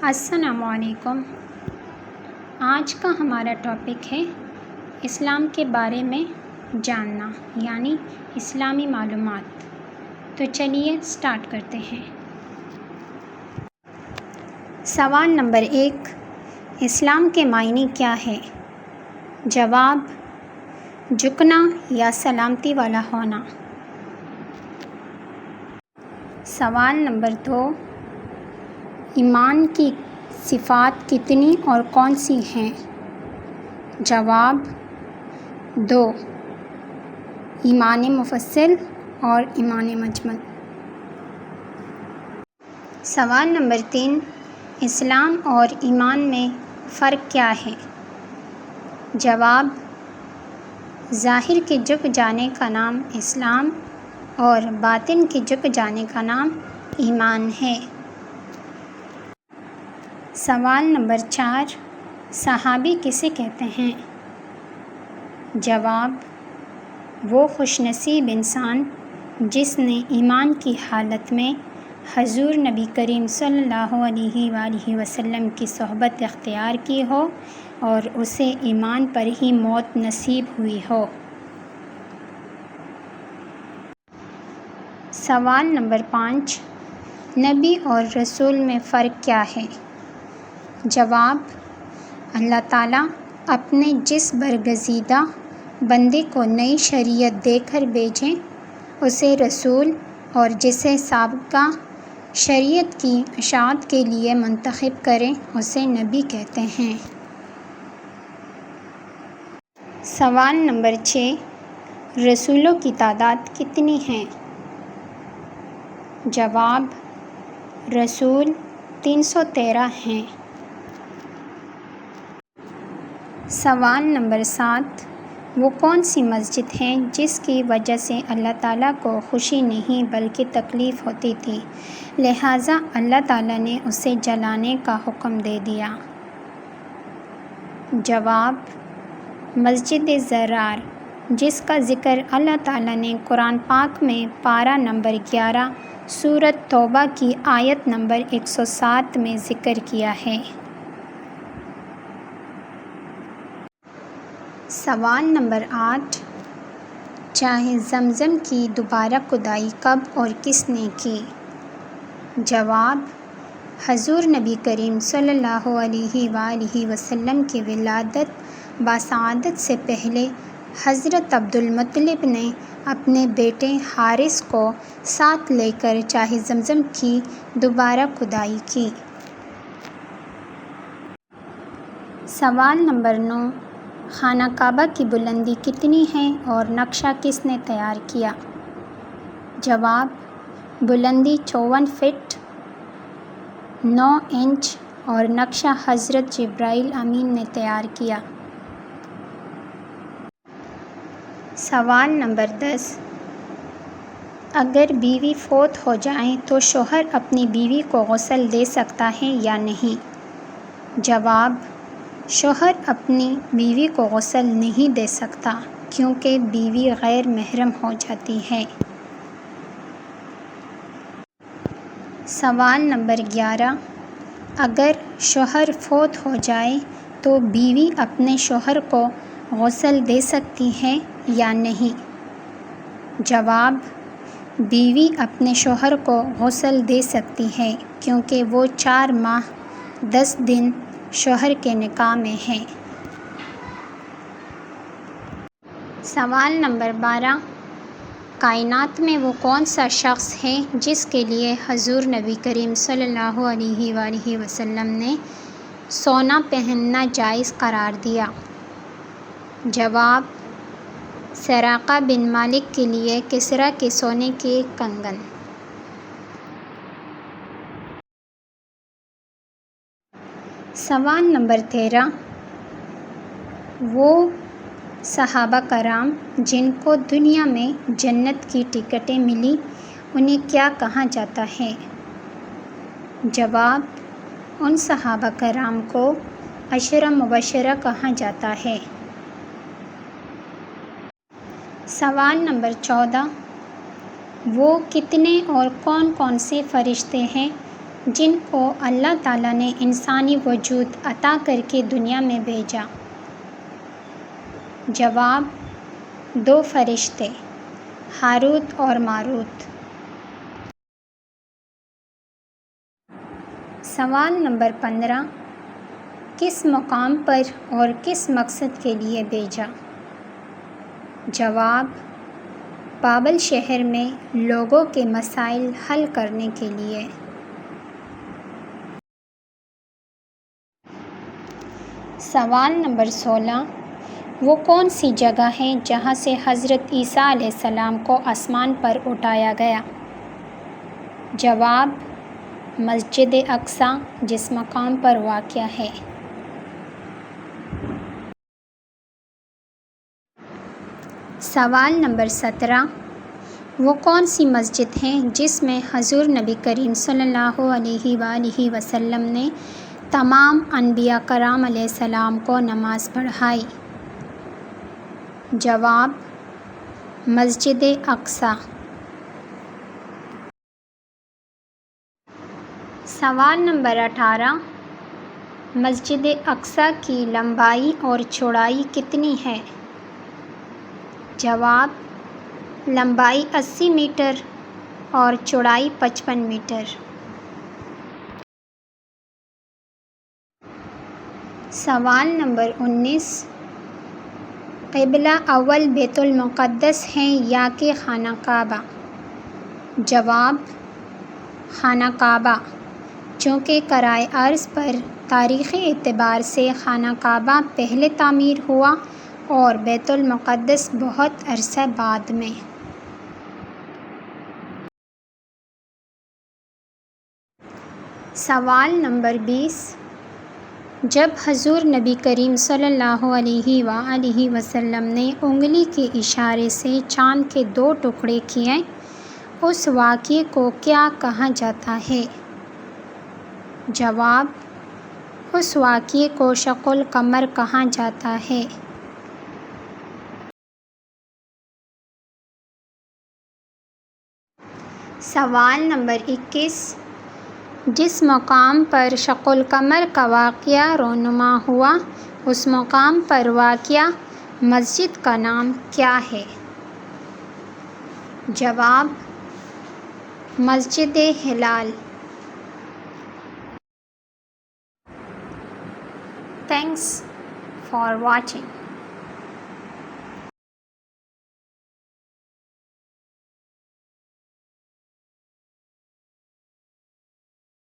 السلام علیکم۔ آج کا ہمارا ٹاپک ہے اسلام کے بارے میں جاننا، یعنی اسلامی معلومات۔ تو چلیے سٹارٹ کرتے ہیں۔ سوال نمبر 1، اسلام کے معنی کیا ہے؟ جواب، جھکنا یا سلامتی والا ہونا۔ سوال نمبر 2، ایمان کی صفات کتنی اور کون سی ہیں؟ جواب، 2، ایمان مفصل اور ایمان مجمل۔ سوال نمبر 3، اسلام اور ایمان میں فرق کیا ہے؟ جواب، ظاہر کے جھک جانے کا نام اسلام اور باطن کے جھک جانے کا نام ایمان ہے۔ سوال نمبر 4، صحابی کسے کہتے ہیں؟ جواب، وہ خوش نصیب انسان جس نے ایمان کی حالت میں حضور نبی کریم صلی اللہ علیہ وآلہ وسلم کی صحبت اختیار کی ہو اور اسے ایمان پر ہی موت نصیب ہوئی ہو۔ سوال نمبر 5، نبی اور رسول میں فرق کیا ہے؟ جواب، اللہ تعالیٰ اپنے جس برگزیدہ بندے کو نئی شریعت دے کر بھیجیں اسے رسول، اور جسے سابقہ شریعت کی اشاعت کے لیے منتخب کریں اسے نبی کہتے ہیں۔ سوال نمبر 6، رسولوں کی تعداد کتنی ہے؟ جواب، رسول 313 ہیں۔ سوال نمبر 7، وہ کون سی مسجد ہے جس کی وجہ سے اللہ تعالیٰ کو خوشی نہیں بلکہ تکلیف ہوتی تھی، لہٰذا اللہ تعالیٰ نے اسے جلانے کا حکم دے دیا؟ جواب، مسجد ضرار، جس کا ذکر اللہ تعالیٰ نے قرآن پاک میں پارہ نمبر 11 سورۃ توبہ کی آیت نمبر 107 میں ذکر کیا ہے۔ سوال نمبر 8، چاہے زمزم کی دوبارہ کھدائی کب اور کس نے کی؟ جواب، حضور نبی کریم صلی اللہ علیہ وآلہ وسلم کی ولادت بسعادت سے پہلے حضرت عبدالمطلب نے اپنے بیٹے حارث کو ساتھ لے کر چاہے زمزم کی دوبارہ کھدائی کی۔ سوال نمبر 9، خانہ کعبہ کی بلندی کتنی ہے اور نقشہ کس نے تیار کیا؟ جواب، بلندی 54 فٹ 9 انچ اور نقشہ حضرت جبرائیل امین نے تیار کیا۔ سوال نمبر 10، اگر بیوی فوت ہو جائے تو شوہر اپنی بیوی کو غسل دے سکتا ہے یا نہیں؟ جواب، شوہر اپنی بیوی کو غسل نہیں دے سکتا کیونکہ بیوی غیر محرم ہو جاتی ہے۔ سوال نمبر 11، اگر شوہر فوت ہو جائے تو بیوی اپنے شوہر کو غسل دے سکتی ہے یا نہیں؟ جواب، بیوی اپنے شوہر کو غسل دے سکتی ہے کیونکہ وہ 4 ماہ 10 دن شوہر کے نکاح میں ہے۔ سوال نمبر 12، کائنات میں وہ کون سا شخص ہے جس کے لیے حضور نبی کریم صلی اللہ علیہ وآلہ وسلم نے سونا پہننا جائز قرار دیا؟ جواب، سراقہ بن مالک کے لیے کسریٰ کے سونے کے کنگن۔ سوال نمبر 13، وہ صحابہ کرام جن کو دنیا میں جنت کی ٹکٹیں ملی انہیں کیا کہا جاتا ہے؟ جواب، ان صحابہ کرام کو عشرہ مبشرہ کہا جاتا ہے۔ سوال نمبر 14، وہ کتنے اور کون کون سے فرشتے ہیں جن کو اللہ تعالیٰ نے انسانی وجود عطا کر کے دنیا میں بھیجا؟ جواب: 2 فرشتے، ہاروت اور ماروت۔ سوال نمبر 15، کس مقام پر اور کس مقصد کے لیے بھیجا؟ جواب: بابل شہر میں لوگوں کے مسائل حل کرنے کے لیے۔ سوال نمبر 16، وہ کون سی جگہ ہے جہاں سے حضرت عیسیٰ علیہ السلام کو آسمان پر اٹھایا گیا؟ جواب: مسجد اقصیٰ، جس مقام پر واقع ہے۔ سوال نمبر 17، وہ کون سی مسجد ہے جس میں حضور نبی کریم صلی اللہ علیہ وآلہ وسلم نے تمام انبیاء کرام علیہ السلام کو نماز پڑھائی؟ جواب: مسجد اقصیٰ۔ سوال نمبر 18، مسجد اقصیٰ کی لمبائی اور چوڑائی کتنی ہے؟ جواب: لمبائی 80 میٹر اور چوڑائی 55 میٹر۔ سوال نمبر 19، قبلہ اول بیت المقدس ہے یا کہ خانہ کعبہ؟ جواب: خانہ کعبہ، چونکہ کرۂ ارض پر تاریخی اعتبار سے خانہ کعبہ پہلے تعمیر ہوا اور بیت المقدس بہت عرصہ بعد میں۔ سوال نمبر 20، جب حضور نبی کریم صلی اللہ علیہ وآلہ وسلم نے انگلی کے اشارے سے چاند کے 2 ٹکڑے کیے، اس واقعے کو کیا کہا جاتا ہے؟ جواب: اس واقعے کو شق القمر کہا جاتا ہے۔ سوال نمبر 21، جس مقام پر شق القمر کا واقعہ رونما ہوا، اس مقام پر واقع مسجد کا نام کیا ہے؟ جواب: مسجد ہلال۔ Thanks for watching.